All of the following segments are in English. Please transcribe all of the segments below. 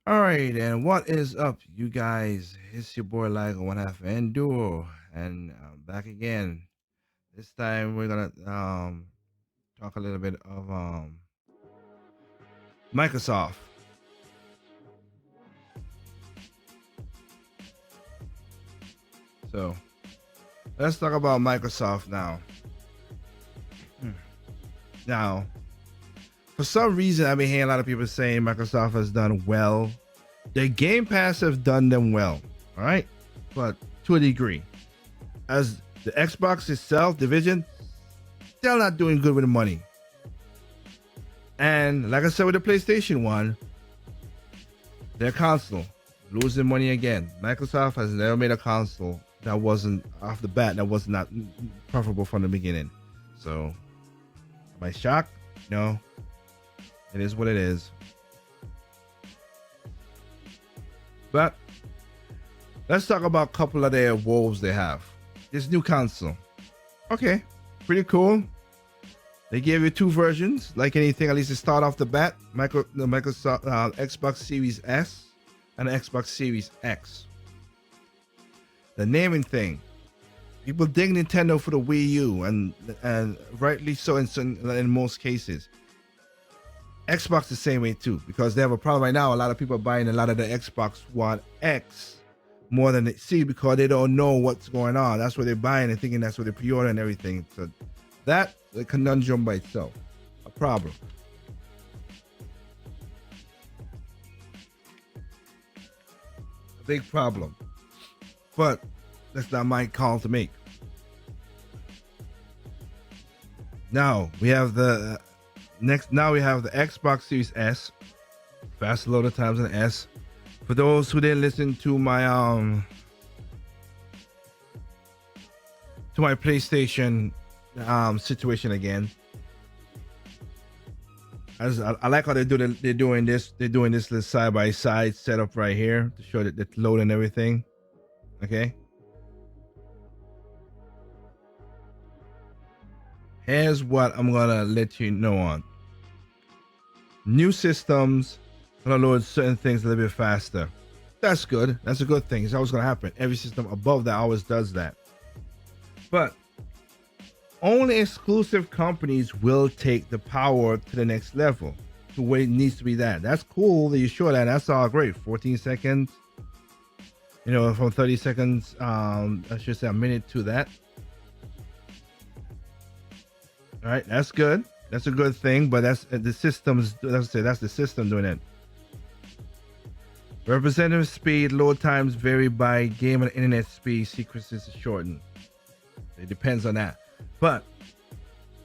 All right, and what is up, you guys? It's your boy Ligo One Half Enduro, and back again. This time we're gonna talk a little bit of Microsoft. So let's talk about Microsoft now. Hmm. Now, for some reason, I've been hearing a lot of people saying Microsoft has done well. Their Game Pass have done them well, all right, but to a degree. As the Xbox itself division, still not doing good with the money. And like I said with the PlayStation One, their console losing money again. Microsoft has never made a console that wasn't off the bat that was not profitable from the beginning. So, am I shocked? No, it is what it is. But let's talk about a couple of their woes they have. This new console, okay, pretty cool. They gave you two versions, like anything. At least to start off the bat, the Microsoft Xbox Series S and the Xbox Series X. The naming thing, people dig Nintendo for the Wii U, and rightly so in most cases. Xbox the same way too, because they have a problem right now. A lot of people are buying a lot of the Xbox One X more than they see because they don't know what's going on. That's what they're buying and thinking that's what they pre-order and everything. So that the conundrum by itself, a problem. A big problem. But that's not my call to make. Now we have the Now we have the Xbox Series S. Faster loader times than S. For those who didn't listen to my PlayStation situation again. As I like how they're doing this little side by side setup right here to show that the load and everything. Okay. Here's what I'm gonna let you know on. New systems gonna load certain things a little bit faster. That's good. That's a good thing. It's always gonna happen. Every system above that always does that. But only exclusive companies will take the power to the next level to where it needs to be that. That's cool that you show that. That's all great. 14 seconds. You know, from 30 seconds, I should say a minute to that. All right, that's good. That's a good thing, but that's the system's. Let's say that's the system doing it. Representative speed, load times vary by game and internet speed. Sequences are shortened. It depends on that. But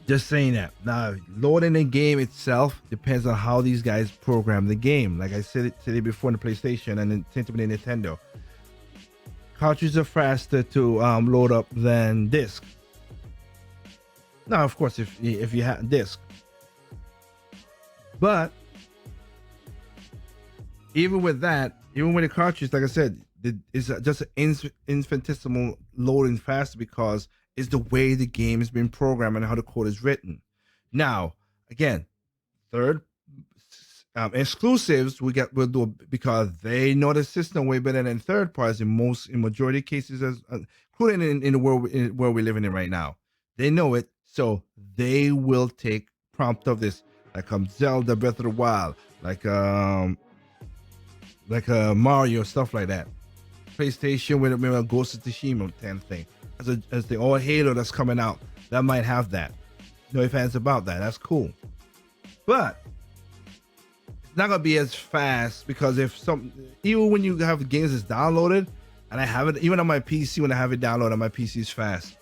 just saying that. Now, loading the game itself depends on how these guys program the game. Like I said it before in the PlayStation and then same in the Nintendo. Cartridges are faster to load up than disc. Now, of course, if you have disc. But even with that, even with the cartridge, like I said, it's just an infinitesimal loading faster because it's the way the game has been programmed and how the code is written. Now, again, third exclusives we'll do because they know the system way better than third parties in majority of cases, as including in the world where we're living in right now. They know it, so they will take prompt of this, like Zelda Breath of the Wild, like Mario, stuff like that. PlayStation with maybe a Ghost of Tsushima kind of thing. As the old Halo that's coming out, that might have that. No ifs ands about that. That's cool. But it's not gonna be as fast because even when you have games that's downloaded, and I have it even on my PC, when I have it downloaded on my PC is fast,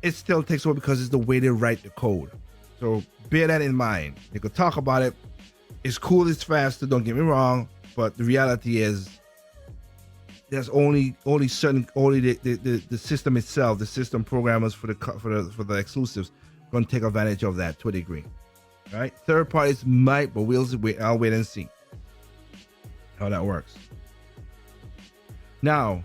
it still takes a while because it's the way they write the code. So bear that in mind. You could talk about it. It's cool, it's faster, don't get me wrong, but the reality is there's only the system itself, the system programmers for the exclusives going to take advantage of that to a degree. All right, third parties might, but I'll wait and see how that works. Now,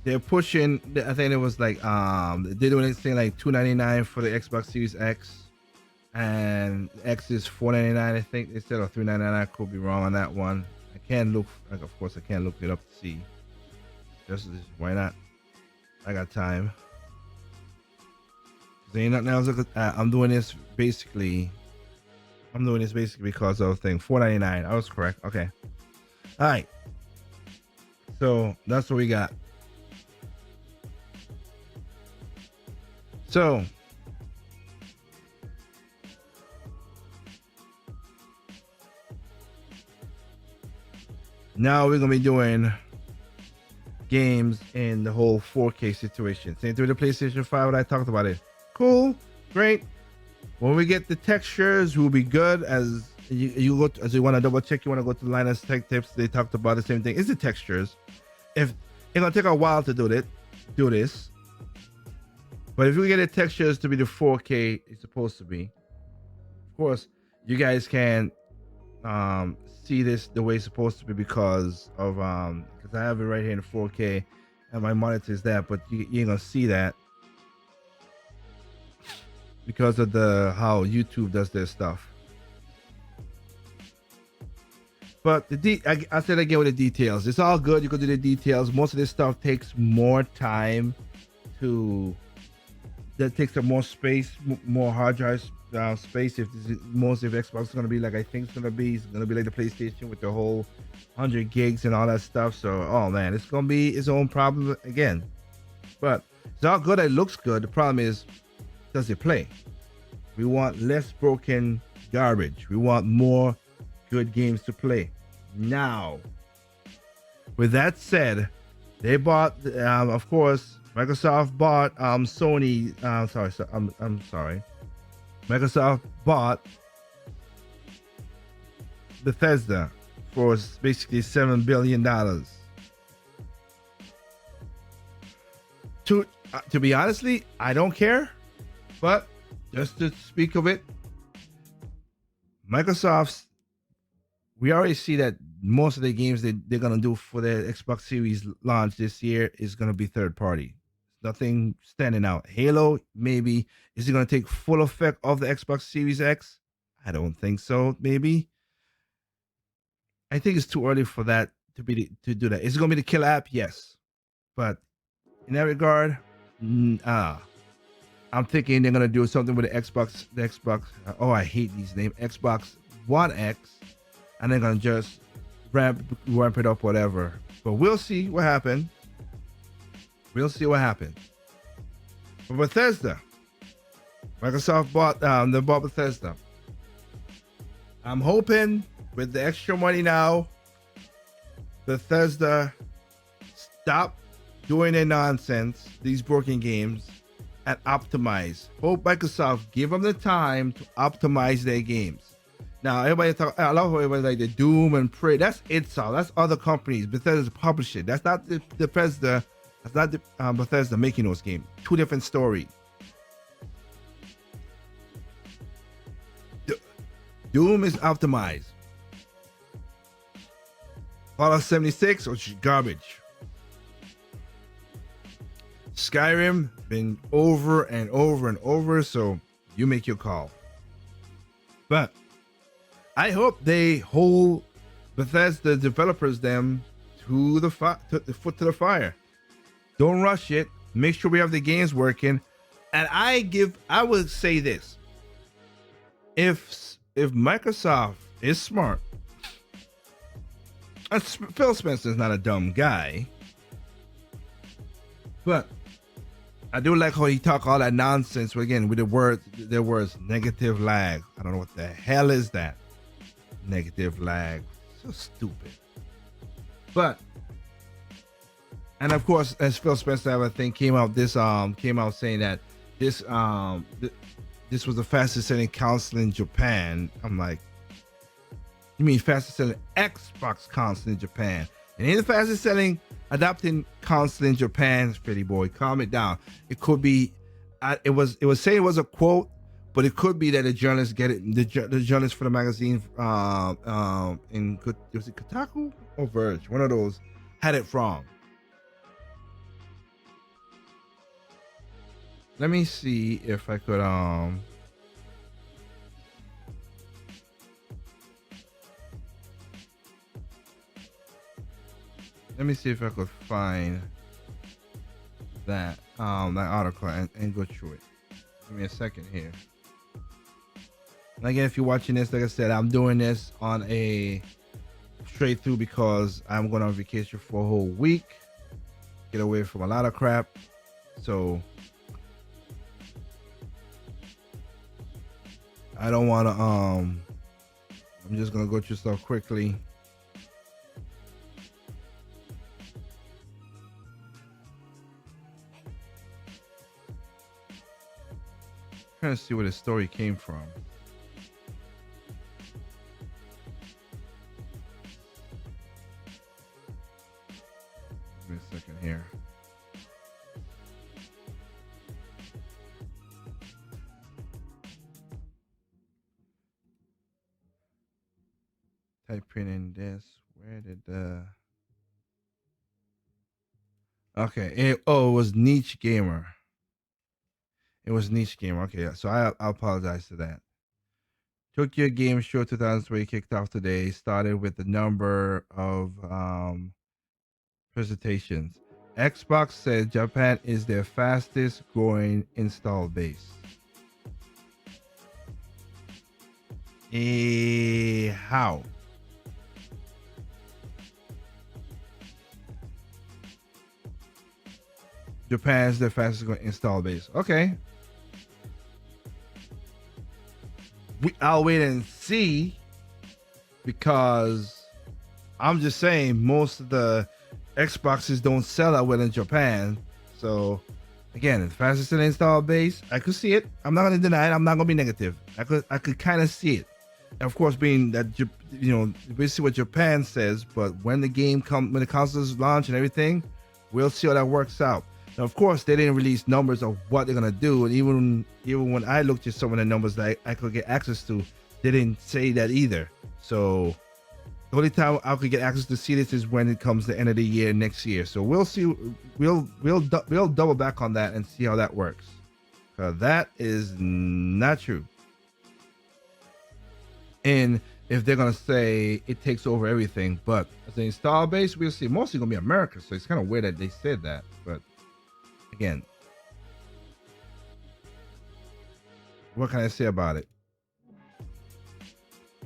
they're pushing. I think it was like they're doing anything like $299 for the Xbox Series X and X is $4.99. I think they said, or $3.99. I could be wrong on that one. I can't look. Like, of course, I can't look it up to see. Just why not? I got time. There ain't nothing else. I'm doing this basically. I'm doing this basically because of the thing. $4.99. I was correct. Okay. All right. So that's what we got. So now we're gonna be doing games in the whole 4K situation. Same through the PlayStation 5. What I talked about it. Cool, great. When we get the textures, we'll be good. As you go, as you want to double check, you want to go to Linus Tech Tips. They talked about the same thing. It's the textures. If it's gonna take a while to do this, but if we get the textures to be the 4K it's supposed to be, of course, you guys can see this the way it's supposed to be because of because I have it right here in 4K and my monitor is that, but you ain't gonna see that because of the how YouTube does their stuff. But I said again with the details, it's all good. You can do the details. Most of this stuff takes more time to. That takes up more space, more hard drive space. If most of Xbox is gonna be like I think it's gonna be like the PlayStation with the whole 100 gigs and all that stuff. So, oh man, it's gonna be its own problem again. But it's all good. It looks good. The problem is, does it play? We want less broken garbage. We want more good games to play. Now, with that said, they bought, of course, Microsoft bought Sony. I'm sorry. Microsoft bought Bethesda for basically $7 billion. To be honestly, I don't care, but just to speak of it, Microsoft's. We already see that most of the games they're gonna do for their Xbox Series launch this year is gonna be third party. Nothing standing out. Halo, maybe. Is it gonna take full effect of the Xbox Series X? I don't think so. Maybe. I think it's too early for that to do that. Is it gonna be the killer app? Yes, but in that regard, I'm thinking they're gonna do something with the Xbox. Oh, I hate these names. Xbox One X. And they're gonna just ramp it up, whatever. But we'll see what happens. We'll see what happens. But Bethesda, Microsoft bought Bethesda. I'm hoping with the extra money now, Bethesda stop doing their nonsense, these broken games, and optimize. Hope Microsoft give them the time to optimize their games. Now, everybody talk. I love everybody like the Doom and Prey. That's itself. That's other companies. Bethesda's publishing. That's not the Bethesda. That's not the Bethesda making those games. Two different stories. Doom is optimized. Fallout 76, which is garbage. Skyrim been over and over and over. So you make your call. But I hope they hold Bethesda developers them to the foot to the fire. Don't rush it. Make sure we have the games working. And I would say this: if Microsoft is smart, Phil Spencer is not a dumb guy, but I do like how he talk all that nonsense. Again, with their words, negative lag. I don't know what the hell is that. Negative lag, so stupid. But and of course, as Phil Spencer, I think came out saying that this was the fastest selling console in Japan. I'm like, you mean fastest selling Xbox console in Japan? And ain't the fastest selling adapting console in Japan? Pretty boy, calm it down. It could be, it was saying it was a quote. But it could be that the journalists get it. The journalist for the magazine, was it Kotaku or Verge? One of those had it wrong. Let me see if I could Let me see if I could find that that article and go through it. Give me a second here. And again, if you're watching this, like I said, I'm doing this on a straight through because I'm going on vacation for a whole week. Get away from a lot of crap. So I don't want to I'm just gonna go through stuff quickly. Trying to see where the story came from. Give me a second here. Typing in this. Where did the okay? It was Niche Gamer. It was Niche Gamer. Okay, so I apologize for that. Tokyo Game Show 2003 kicked off today. Started with the number of presentations. Xbox said Japan is their fastest growing install base. How? Japan's the fastest growing install base. Okay. I'll wait and see because I'm just saying most of the Xboxes don't sell that well in Japan. So again, the fastest in install base, I could see it. I'm not gonna deny it. I'm not gonna be negative. I could kind of see it. And of course, being that we see what Japan says, but when the consoles launch and everything, we'll see how that works out. Now, of course, they didn't release numbers of what they're gonna do, and even when I looked at some of the numbers that I could get access to, they didn't say that either. So the only time I could get access to see this is when it comes to the end of the year next year. So we'll see. We'll double back on that and see how that works. That is not true. And if they're gonna say it takes over everything, but as an install base, we'll see. Mostly gonna be America, so it's kind of weird that they said that. But again, what can I say about it?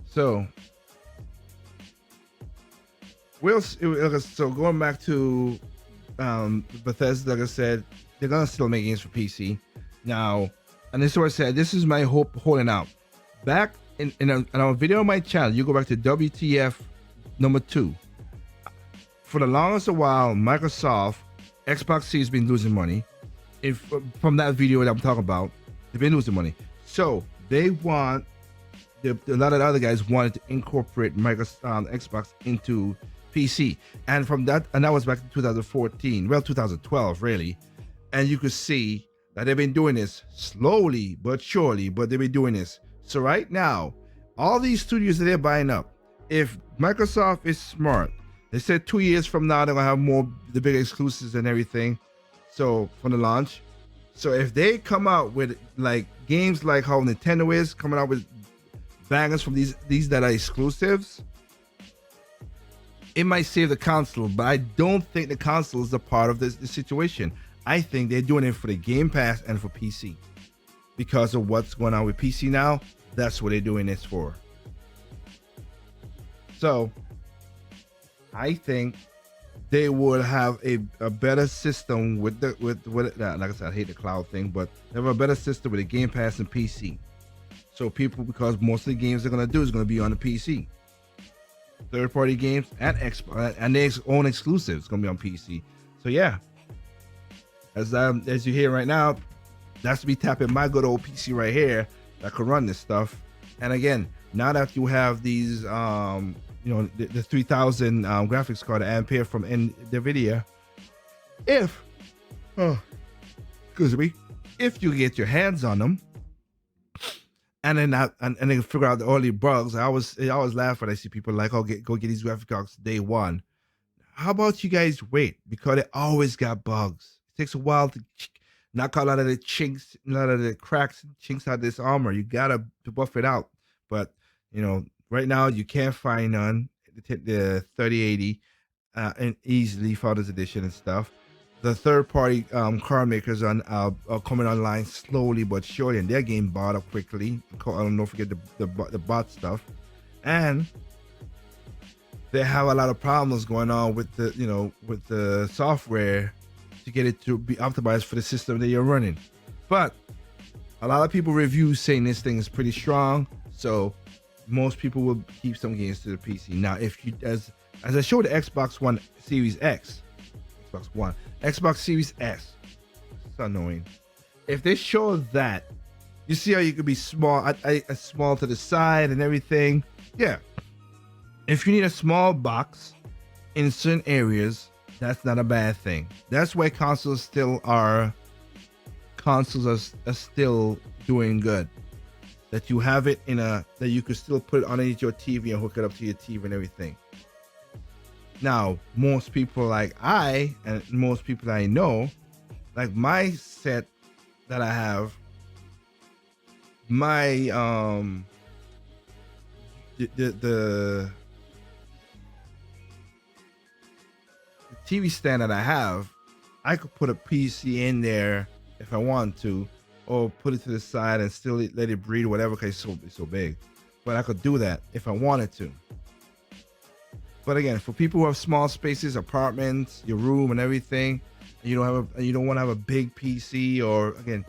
So so going back to Bethesda, like I said, they're gonna still make games for PC now. And this is what I said. This is my hope holding out. Back in our video on my channel, you go back to WTF number 2. For the longest a while, Microsoft, Xbox C has been losing money. From that video that I'm talking about, they've been losing money. So they want a lot of the other guys wanted to incorporate Microsoft Xbox into PC, and that was back in 2014, well 2012 really, and you could see that they've been doing this slowly but surely, but they've been doing this. So right now, all these studios that they're buying up, if Microsoft is smart, they said 2 years from now they're gonna have the big exclusives and everything. So from the launch, so if they come out with like games like how Nintendo is coming out with bangers from these that are exclusives, it might save the console, but I don't think the console is a part of this situation. I think they're doing it for the Game Pass and for PC. Because of what's going on with PC now, that's what they're doing this for. So I think they would have a better system with like I said, I hate the cloud thing, but they have a better system with the Game Pass and PC. So people, because most of the games they're gonna do is gonna be on the PC. Third-party games and Xbox and their own exclusives gonna be on PC. So yeah, as you hear right now, that's me tapping my good old PC right here that could run this stuff. And again, now that you have these the 3000 graphics card Ampere from NVIDIA, if if you get your hands on them, and then figure out the early bugs. I always laugh when I see people like, oh, go get these graphic cards day one. How about you guys wait, because they always got bugs. It takes a while to knock out a lot of the chinks, a lot of the cracks, chinks out of this armor. You gotta buff it out. But right now you can't find none. The 3080, and easily Father's Edition and stuff. The third party car makers are coming online slowly but surely, and they're getting bought up quickly. Don't forget the bot stuff, and they have a lot of problems going on with the software to get it to be optimized for the system that you're running. But a lot of people review saying this thing is pretty strong, so most people will keep some games to the PC. Now, if you as I showed the Xbox One Series X, Xbox Series S, it's annoying. If they show that, you see how you could be small, small to the side and everything. Yeah. If you need a small box in certain areas, that's not a bad thing. That's why consoles are still doing good. That you have it that you could still put it underneath your TV and hook it up to your TV and everything. Now, most people and most people I know, like my set that I have, my the TV stand that I have, I could put a PC in there if I want to, or put it to the side and still let it breathe, whatever, because it's so big. But I could do that if I wanted to. But again, for people who have small spaces, apartments, your room and everything, and you don't want to have a big PC, or again,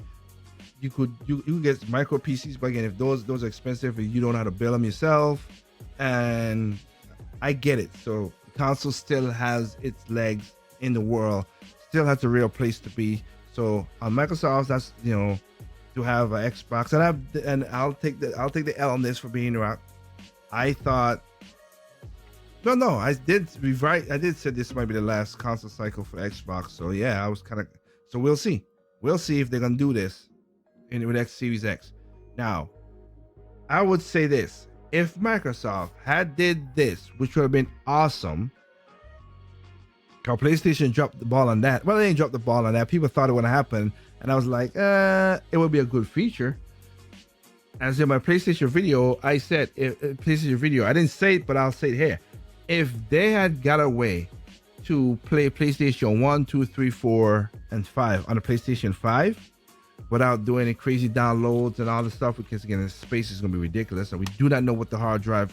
you could get micro PCs, but again, if those are expensive and you don't know how to build them yourself, and I get it. So the console still has its legs in the world, still has a real place to be. So on Microsoft, that's to have an Xbox, and I'll take the L on this for being right. I thought. No, I did say this might be the last console cycle for Xbox. So yeah, I was so we'll see. We'll see if they're gonna do this with X Series X. Now, I would say this: if Microsoft had did this, which would have been awesome, because PlayStation dropped the ball on that. Well, they didn't drop the ball on that. People thought it would happen, and I was like, it would be a good feature. As in my PlayStation video, I said, PlayStation video, I didn't say it, but I'll say it here. If they had got a way to play PlayStation 1, 2, 3, 4, and 5 on the PlayStation 5 without doing any crazy downloads and all the stuff, because again, the space is going to be ridiculous, and we do not know what the hard drive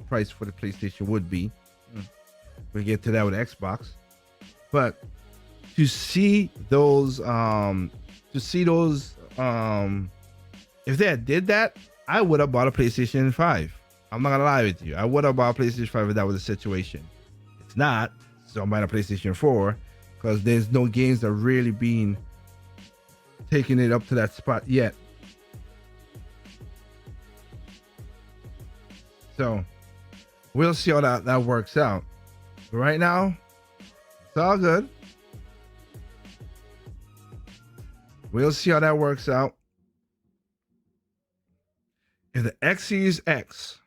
price for the PlayStation would be. We'll get to that with Xbox. But to see those, if they had did that, I would have bought a PlayStation 5. I'm not gonna lie with you. I would have bought a PlayStation 5 if that was the situation. It's not, so I'm buying a PlayStation 4 because there's no games that are really being taking it up to that spot yet. So we'll see how that works out. But right now, it's all good. We'll see how that works out. If the X Series X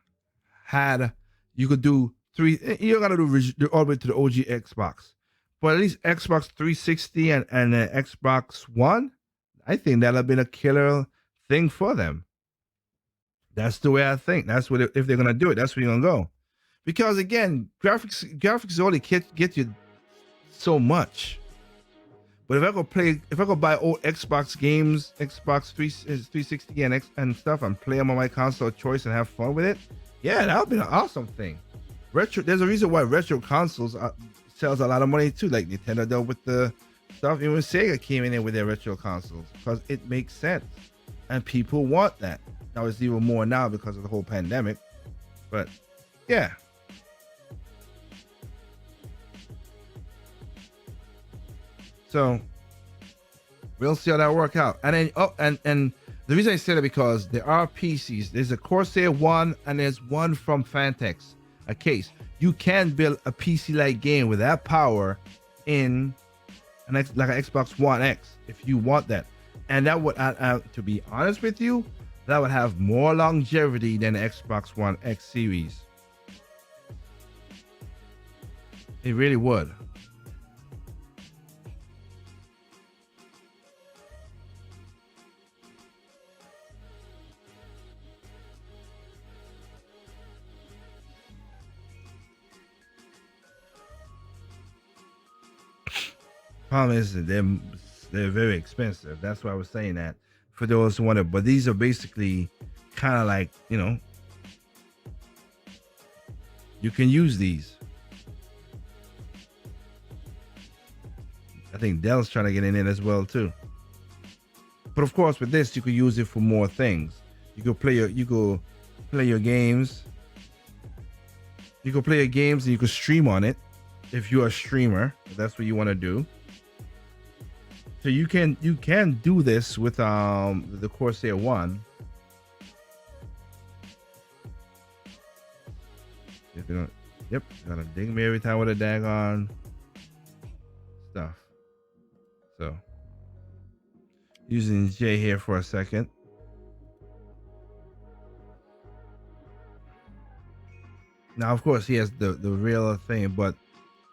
you could do you don't gotta do all the way to the OG Xbox, but at least Xbox 360 and the Xbox One, I think that'll have been a killer thing for them. That's the way I think. That's what, if they're gonna do it, that's where you're gonna go. Because again, graphics only get you so much. But if I go buy old Xbox games, Xbox 360 and stuff, and play them on my console of choice and have fun with it, yeah, that would be an awesome thing. There's a reason why retro consoles sells a lot of money too. Like Nintendo dealt with the stuff, even Sega came in there with their retro consoles because it makes sense, and people want that. Now it's even more now because of the whole pandemic. But yeah. So we'll see how that work out. And then and the reason I said it because there are PCs. There's a Corsair one and there's one from Fantex, a case. You can build a PC-like game with that power in like an Xbox One X if you want that. And that would, to be honest with you, that would have more longevity than the Xbox One X series. It really would. problem is that they're very expensive. That's why I was saying that for those who want it. But these are basically kind of like, you know, you can use these. I think Dell's trying to get in it as well too. But of course, with this, you could use it for more things. You could play your games. You could play your games and you could stream on it if you're a streamer. If that's what you want to do. So you can do this with the Corsair One. If you don't, yep, gotta ding me every time with a daggone stuff. So using J here for a second. Now, of course, he has the real thing, but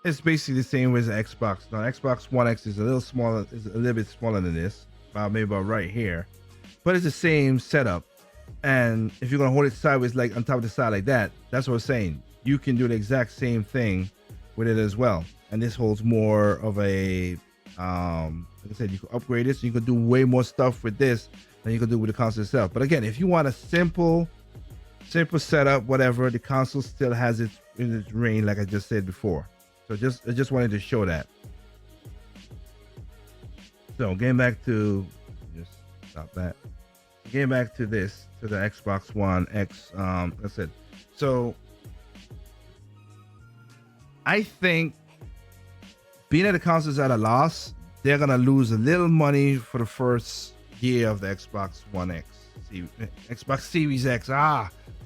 it's basically the same as the Xbox. Now, Xbox One X is a little smaller, is a little bit smaller than this, maybe about right here, but it's the same setup. And if you're gonna hold it sideways, like on top of the side like that, that's what I'm saying. You can do the exact same thing with it as well. And this holds more of a, like I said, you can upgrade this. So you can do way more stuff with this than you can do with the console itself. But again, if you want a simple setup, whatever, the console still has its in its reign, like I just said before. So I just wanted to show that. So getting back to, just stop that. Getting back to this, to the Xbox One X, like I said, so I think being that the console's at a loss, they're gonna lose a little money for the first year of the Xbox One X, Xbox Series X.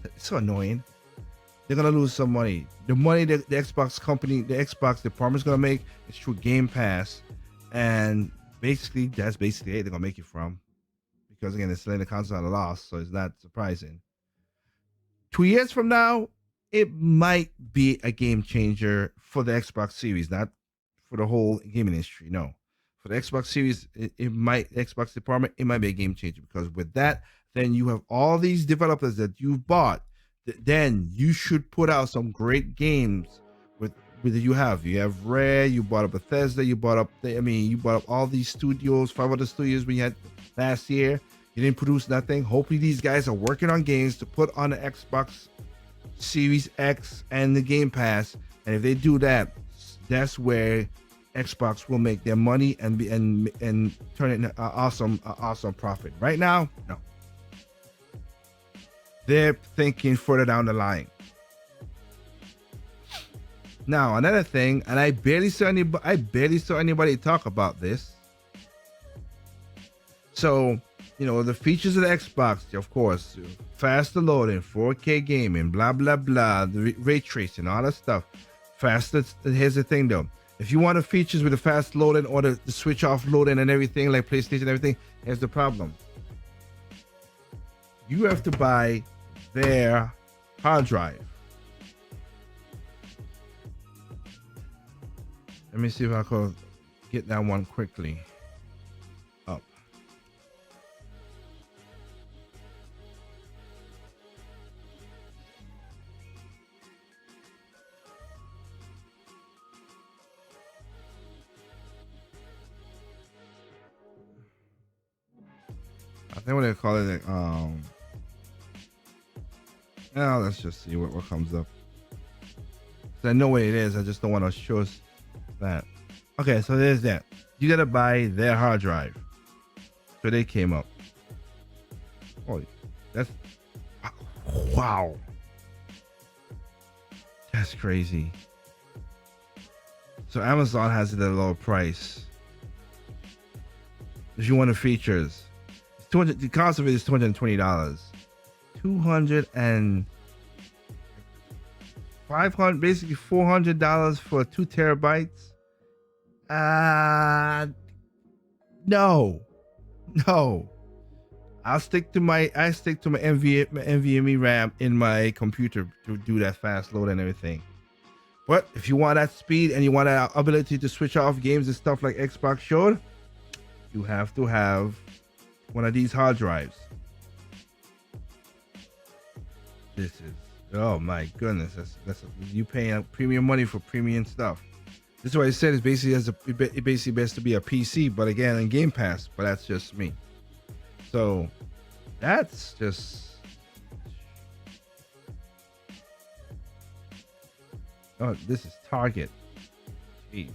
It's so annoying. They're gonna lose some money. The money that the Xbox company, the Xbox department's gonna make is through Game Pass, and basically that's basically it. They're gonna make it from, because again, it's letting the console at a loss, so it's not surprising. 2 years from now, it might be a game changer for the Xbox Series, not for the whole gaming industry. No, for the Xbox Series, it might, Xbox department, it might be a game changer, because with that, then you have all these developers that you've bought. Then you should put out some great games with you have Rare, you bought up Bethesda, you bought up all these studios, 5 other studios we had last year. You didn't produce nothing. Hopefully these guys are working on games to put on the Xbox Series X and the Game Pass. And if they do that, that's where Xbox will make their money and turn it into awesome profit. Right now, no. They're thinking further down the line. Now, another thing, and I barely saw anybody talk about this. So, you know, the features of the Xbox, of course, faster loading, 4K gaming, blah, blah, blah, the ray tracing, all that stuff. Faster, here's the thing though. If you want the features with the fast loading or the switch off loading and everything, like PlayStation and everything, here's the problem. You have to buy their hard drive. Let me see if I could get that one quickly up. I think what they call it, now let's just see what comes up. I know what it is, I just don't want to show us that. Okay, so there's that. You gotta buy their hard drive. So they came up. Oh, that's, wow. That's crazy. So Amazon has it at a lower price. If you want the features, it's 200. The cost of it is $220. 200 and 500, basically $400 for 2 terabytes. No. I stick to my NVMe RAM in my computer to do that fast load and everything. But if you want that speed and you want that ability to switch off games and stuff like Xbox showed, you have to have one of these hard drives. This is, oh my goodness, that's you paying premium money for premium stuff. This is what I said. It's basically it basically best to be a PC, but again, in Game Pass. But that's just me. So that's just. Oh, this is Target. Jeez.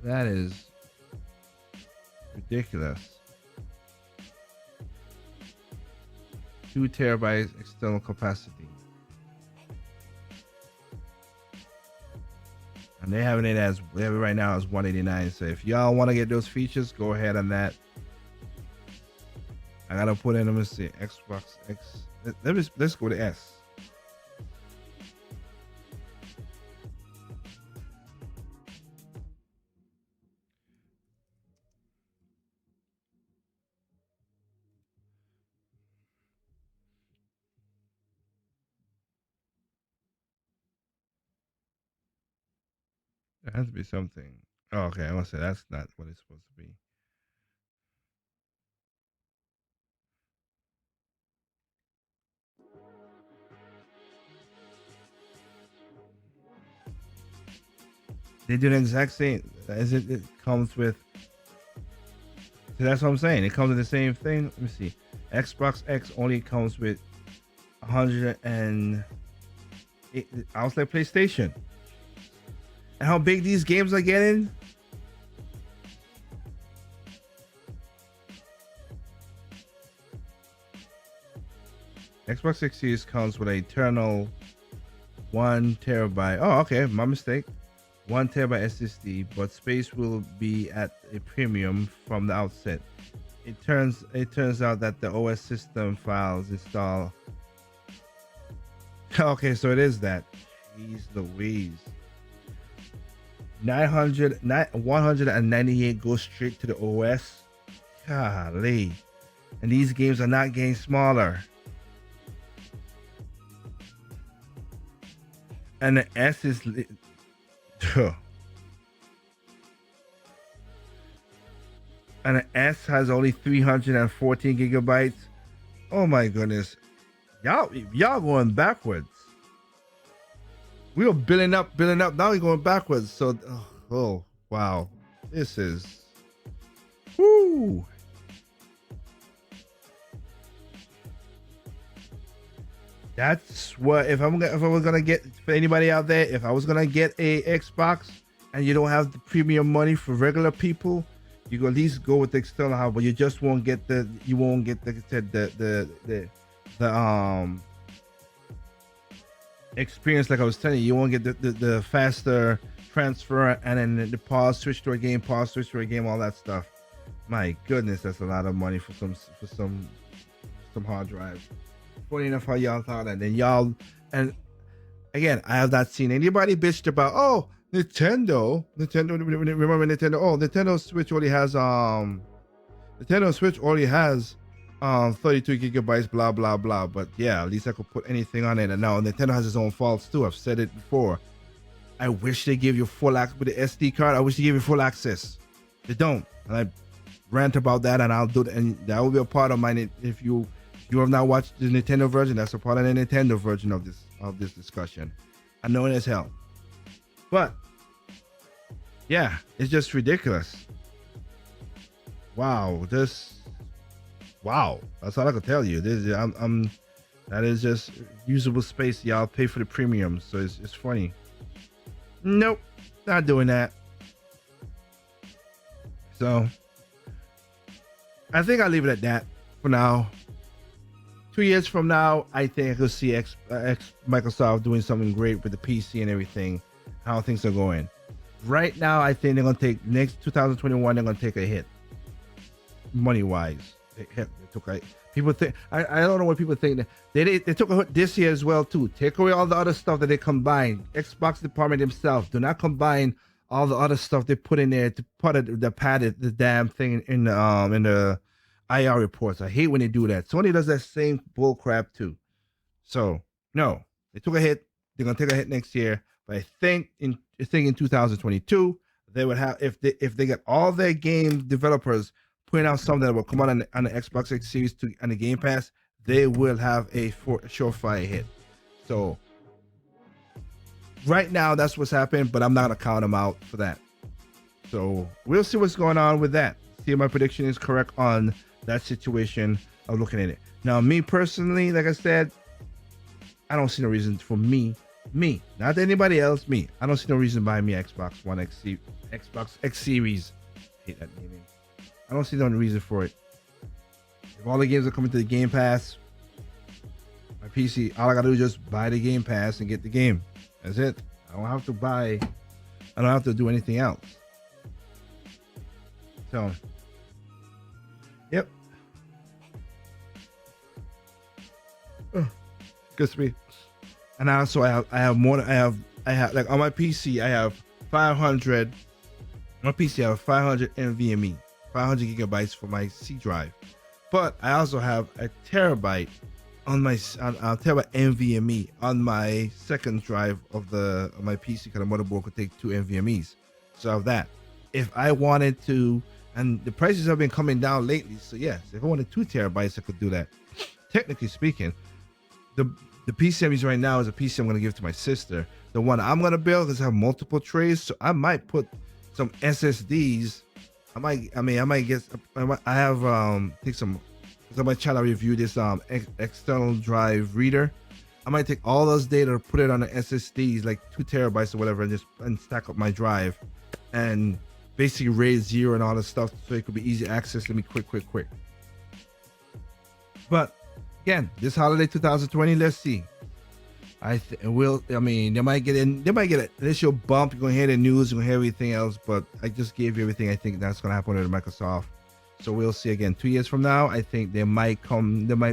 That is ridiculous. 2 terabytes external capacity. And they have it right now as 189. So if y'all want to get those features, go ahead on that. I gotta put in, let me see, Xbox X. Let's go to S. There has to be something. Oh, okay. I want to say that's not what it's supposed to be. They do the exact same. As it comes with. So that's what I'm saying. It comes with the same thing. Let me see. Xbox X only comes with 100 and. I was like PlayStation. And how big these games are getting. Xbox X Series comes with an eternal 1 terabyte. Oh, okay, my mistake. 1 terabyte SSD, but space will be at a premium from the outset. It turns out that the OS system files install. Okay, so it is that. Jeez Louise. 198 goes straight to the OS. Golly. And these games are not getting smaller. And the S is and the S has only 314 gigabytes. Oh my goodness. Y'all going backwards. We were building up. Now we're going backwards. So, oh wow, this is, whoo. That's what if I was gonna get, for anybody out there, if I was gonna get a Xbox and you don't have the premium money for regular people, you go at least go with the external hardware. But you just won't get the experience, like I was telling you. You won't get the faster transfer and then the pause, switch to a game, all that stuff. My goodness, that's a lot of money for some hard drives. Funny enough how y'all thought that. Then y'all, and again, I have not seen anybody bitched about, oh, Nintendo, remember Nintendo? Oh, Nintendo Switch only has 32 gigabytes, blah blah blah. But yeah, at least I could put anything on it. And now Nintendo has its own faults too. I've said it before. I wish they give you full access with the SD card. I wish they give you full access. They don't, and I rant about that, and I'll do it, and that will be a part of mine. If you have not watched the Nintendo version, that's a part of the Nintendo version of this discussion. I know it as hell, but yeah, it's just ridiculous. Wow, wow, that's all I can tell you. That is just usable space. Y'all pay for the premium, so it's funny. Nope, not doing that. So I think I'll leave it at that for now. 2 years from now, I think I could see Microsoft doing something great with the PC and everything, how things are going. Right now, I think they're going to take, next 2021, they're going to take a hit, money-wise. People think, I don't know what people think. They took a hit this year as well, too. Take away all the other stuff that they combined. Xbox department themselves, do not combine all the other stuff they put in there to put the damn thing in the IR reports. I hate when they do that. Sony does that same bull crap too. So no, they took a hit. They're gonna take a hit next year. But I think in 2022 they would have, if they get all their game developers putting out something that will come out on the Xbox X Series and the Game Pass, they will have a surefire hit. So right now that's what's happened, but I'm not gonna count them out for that. So we'll see what's going on with that. See if my prediction is correct on that situation of looking at it. Now, me personally, like I said, I don't see no reason for me, not anybody else, me. I don't see no reason to buy me Xbox One Xbox X Series. I hate that naming. I don't see no reason for it. If all the games are coming to the Game Pass, my PC, all I gotta do is just buy the Game Pass and get the game. That's it. I don't have to buy. I don't have to do anything else. So, yep. Good to me. And also, I have more. I have like on my PC, I have 500. On my PC, I have 500 NVMe, 500 gigabytes for my C drive. But I also have a terabyte on my terabyte NVMe on my second drive of my PC, because the motherboard could take 2 NVMe's. So I have that. If I wanted to, and the prices have been coming down lately, so yes, if I wanted 2 terabytes, I could do that. Technically speaking, the PC I'm using right now is a PC I'm going to give to my sister. The one I'm going to build is have multiple trays, so I might put some SSDs. I might get. I have take some. Because I might try to review this external drive reader. I might take all those data, put it on the SSDs, like 2 terabytes or whatever, and stack up my drive, and basically RAID 0 and all this stuff, so it could be easy access to me quick. But again, this holiday 2020, let's see. They might get an initial bump. You're gonna hear the news, you're gonna hear everything else, but I just gave you everything I think that's gonna happen with Microsoft. So we'll see again. 2 years from now, I think there might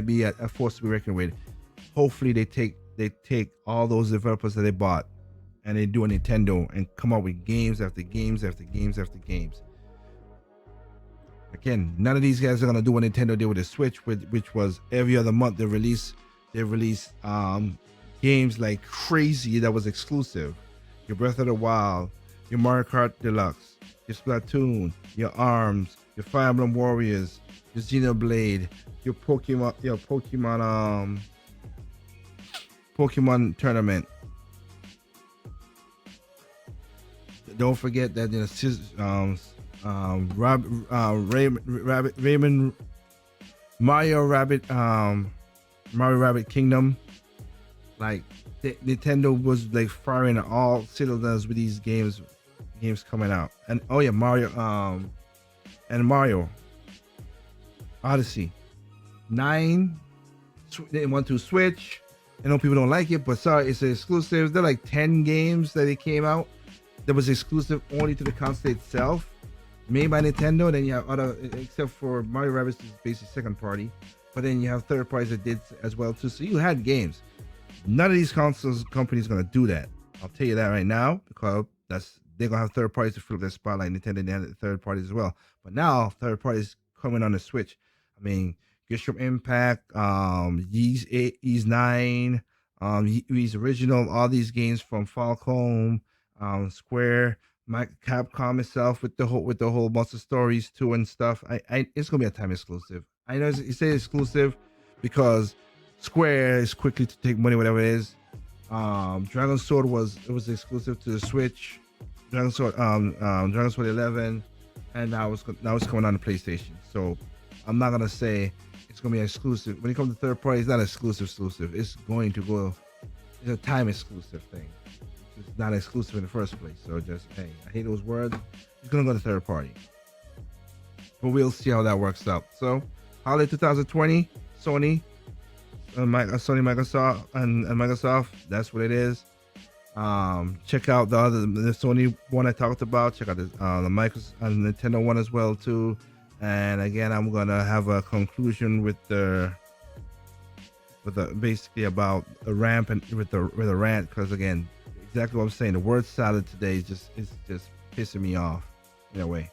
be a force to be reckoned with. Hopefully they take all those developers that they bought and they do a Nintendo and come up with games after games after games after games. Again, none of these guys are gonna do what Nintendo did with the Switch, which was every other month they release games like crazy that was exclusive. Your Breath of the Wild, your Mario Kart Deluxe, your Splatoon, your ARMS, your Fire Emblem Warriors, your Xenoblade, your Pokemon Tournament. Don't forget that Mario Rabbit Kingdom. Like Nintendo was like firing all cylinders with these games coming out. And oh yeah, Mario Odyssey 9. They want to Switch. I know people don't like it, but sorry, it's an exclusive. They're like 10 games that they came out that was exclusive only to the console itself, made by Nintendo. Then you have other, except for Mario Rabbids is basically second party, but then you have third parties that did as well too. So you had games. None of these companies gonna do that. I'll tell you that right now, because they're gonna have third parties to fill their spot like Nintendo. They had third parties as well, but now third parties coming on the Switch. I mean, Gisham Impact, Ys 9, Ys Original, all these games from Falcom, Square, Capcom itself with the whole Monster Stories 2 and stuff. It's gonna be a time exclusive. I know you say exclusive because Square is quickly to take money, whatever it is. Dragon Sword was exclusive to the Switch. Dragon Sword 11, and now it's coming on the PlayStation. So I'm not gonna say it's gonna be exclusive. When it comes to third party, it's not exclusive. It's going to go. It's a time exclusive thing. It's not exclusive in the first place. So just hey, I hate those words. It's gonna go to third party, but we'll see how that works out. So holiday 2020, Sony, Microsoft, and Microsoft. That's what it is. Check out the Sony one I talked about. Check out the Microsoft and Nintendo one as well too. And again, I'm gonna have a conclusion with the basically about the ramp and with the rant, because again, exactly what I'm saying. The word salad today is just pissing me off in a way.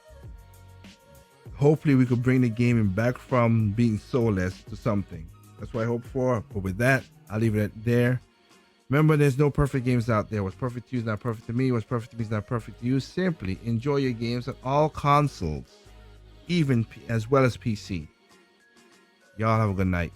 Hopefully, we could bring the gaming back from being soulless to something. That's what I hope for. But with that, I'll leave it there. Remember, there's no perfect games out there. What's perfect to you is not perfect to me. What's perfect to me is not perfect to you. Simply enjoy your games on all consoles, even as well as PC. Y'all have a good night.